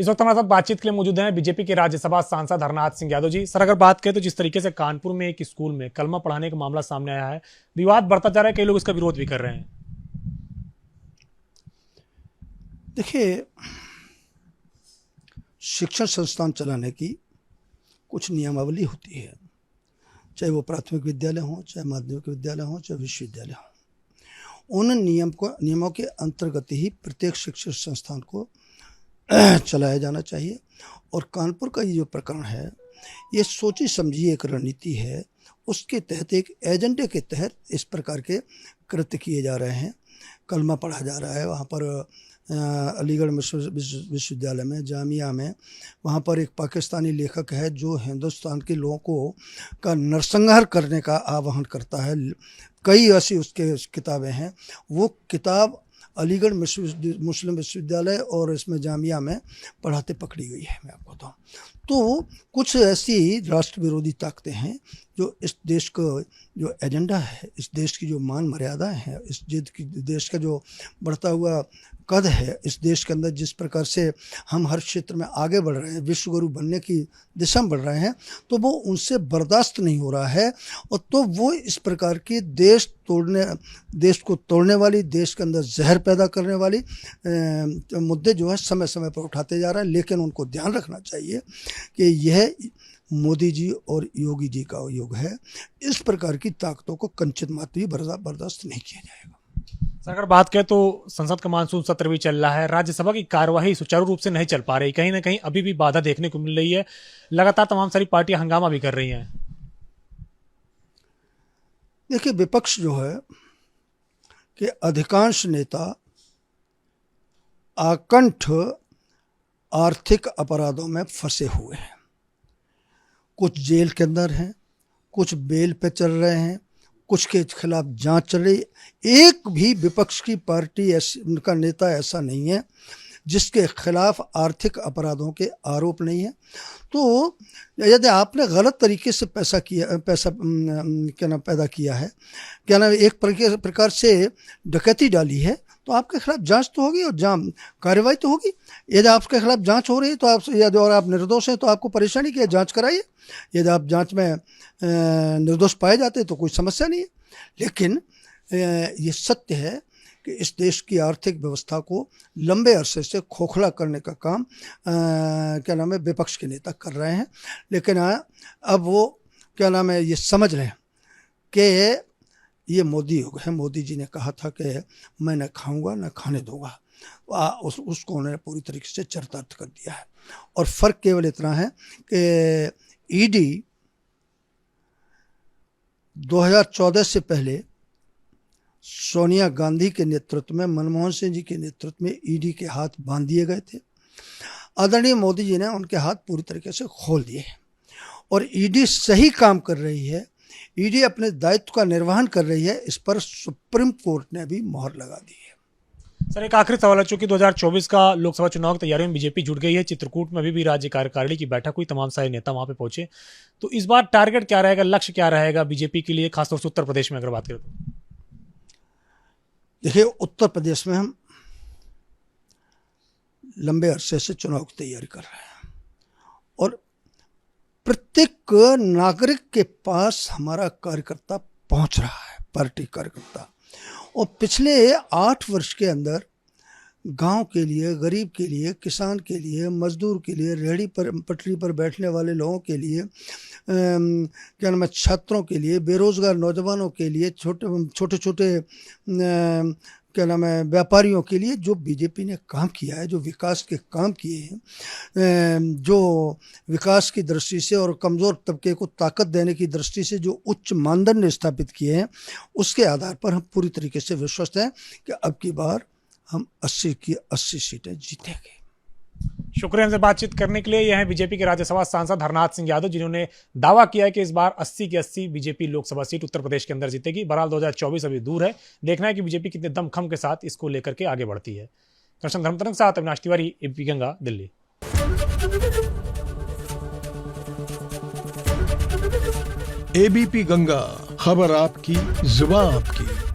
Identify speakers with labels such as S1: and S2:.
S1: इस वक्त हमारे साथ बातचीत के लिए मौजूद हैं बीजेपी के राज्यसभा सांसद हरनाथ सिंह यादव जी। सर, अगर बात करें तो जिस तरीके से कानपुर में एक स्कूल में कलमा पढ़ाने का मामला सामने आया है, विवाद बढ़ता जा रहा है, कई लोग इसका विरोध भी कर रहे हैं।
S2: देखिए, शिक्षण संस्थान चलाने की कुछ नियमावली होती है, चाहे वो प्राथमिक विद्यालय हो, चाहे माध्यमिक विद्यालय हो, चाहे विश्वविद्यालय हो। उन नियमों के अंतर्गत ही प्रत्येक शिक्षण संस्थान को चलाया जाना चाहिए। और कानपुर का ये जो प्रकरण है, ये सोची समझी एक रणनीति है। उसके तहत, एक एजेंडे के तहत इस प्रकार के कृत्य किए जा रहे हैं। कलमा पढ़ा जा रहा है वहाँ पर अलीगढ़ विश्वविद्यालय में, जामिया में। वहाँ पर एक पाकिस्तानी लेखक है जो हिंदुस्तान के लोगों को का नरसंहार करने का आह्वान करता है। कई ऐसी उसके किताबें हैं। वो किताब अलीगढ़ मुस्लिम विश्वविद्यालय और इसमें जामिया में पढ़ाते पकड़ी गई है, मैं आपको बताऊँ तो। कुछ ऐसी राष्ट्र विरोधी ताकतें हैं जो इस देश का जो एजेंडा है, इस देश की जो मान मर्यादाएं हैं, इस देश का जो बढ़ता हुआ कद है, इस देश के अंदर जिस प्रकार से हम हर क्षेत्र में आगे बढ़ रहे हैं, विश्व गुरु बनने की दिशा में बढ़ रहे हैं, तो वो उनसे बर्दाश्त नहीं हो रहा है। और तो वो इस प्रकार की देश को तोड़ने वाली, देश के अंदर जहर पैदा करने वाली मुद्दे जो है समय समय पर उठाते जा रहे हैं। लेकिन उनको ध्यान रखना चाहिए कि यह मोदी जी और योगी जी का युग है। इस प्रकार की ताकतों को कंचित मात्र भी बर्दाश्त नहीं किया जाएगा।
S1: सर, अगर बात करें तो संसद का मानसून सत्र भी चल रहा है, राज्यसभा की कार्यवाही सुचारू रूप से नहीं चल पा रही, कहीं ना कहीं अभी भी बाधा देखने को मिल रही है। लगातार तमाम सारी पार्टियां हंगामा भी कर रही हैं।
S2: देखिए, विपक्ष जो है कि अधिकांश नेता आकंठ आर्थिक अपराधों में फंसे हुए हैं। कुछ जेल के अंदर हैं, कुछ बेल पे चल रहे हैं, कुछ के खिलाफ जांच चल रही। एक भी विपक्ष की पार्टी उनका नेता ऐसा नहीं है जिसके खिलाफ आर्थिक अपराधों के आरोप नहीं है। तो यदि आपने गलत तरीके से पैसा पैदा किया है, एक प्रकार से डकैती डाली है, तो आपके खिलाफ जांच तो होगी और कार्रवाई तो होगी। यदि आपके खिलाफ जांच हो रही है तो यदि और आप निर्दोष हैं तो आपको परेशानी की है, जांच कराइए। यदि आप जांच में निर्दोष पाए जाते हैं तो कोई समस्या नहीं है। लेकिन ये सत्य है कि इस देश की आर्थिक व्यवस्था को लंबे अरसे से खोखला करने का काम विपक्ष के नेता कर रहे हैं। लेकिन अब वो ये समझ रहे हैं कि ये मोदी युग है। मोदी जी ने कहा था कि मैं न खाऊंगा न खाने दूंगा, उसको उन्होंने पूरी तरीके से चरितार्थ कर दिया है। और फर्क केवल इतना है कि ईडी 2014 से पहले सोनिया गांधी के नेतृत्व में, मनमोहन सिंह जी के नेतृत्व में ईडी के हाथ बांध दिए गए थे। आदरणीय मोदी जी ने उनके हाथ पूरी तरीके से खोल दिए और ईडी सही काम कर रही है। ईडी अपने दायित्व का निर्वहन कर रही है। इस पर सुप्रीम कोर्ट ने भी मोहर लगा दी है।
S1: सर, एक आखिरी सवाल है। चूंकि 2024 का लोकसभा चुनाव की तैयारियों में बीजेपी जुट गई है, चित्रकूट में अभी भी राज्य कार्यकारिणी की बैठक हुई, तमाम सारे नेता वहां पे पहुंचे, तो इस बार टारगेट क्या रहेगा, लक्ष्य क्या रहेगा बीजेपी के लिए, खासतौर से उत्तर प्रदेश में अगर बात करें तो?
S2: देखिए, उत्तर प्रदेश में हम लंबे अरसे से चुनाव की तैयारी कर रहे हैं और प्रत्येक नागरिक के पास हमारा कार्यकर्ता पहुंच रहा है, पार्टी कार्यकर्ता। और पिछले 8 वर्ष के अंदर गांव के लिए, गरीब के लिए, किसान के लिए, मजदूर के लिए, रेहड़ी पर पटरी पर बैठने वाले लोगों के लिए, छात्रों के लिए, बेरोजगार नौजवानों के लिए, छोटे व्यापारियों के लिए जो बीजेपी ने काम किया है, जो विकास के काम किए हैं, जो विकास की दृष्टि से और कमज़ोर तबके को ताकत देने की दृष्टि से जो उच्च मानदंड स्थापित किए हैं, उसके आधार पर हम पूरी तरीके से विश्वस्त हैं कि अब की बार हम 80 की 80 सीटें जीतेंगे।
S1: शुक्रिया हमसे बातचीत करने के लिए। यह हैं बीजेपी के राज्यसभा सांसद हरनाथ सिंह यादव, जिन्होंने दावा किया है कि इस बार 80 की 80 बीजेपी लोकसभा सीट उत्तर प्रदेश के अंदर जीतेगी। बहरहाल 2024 अभी दूर है, देखना है कि बीजेपी कितने दमखम के साथ इसको लेकर के आगे बढ़ती है। दर्शन धर्मतरंग के साथ अविनाश तिवारी, एबीपी गंगा, दिल्ली।
S3: एबीपी गंगा, खबर आपकी, जुबान आपकी।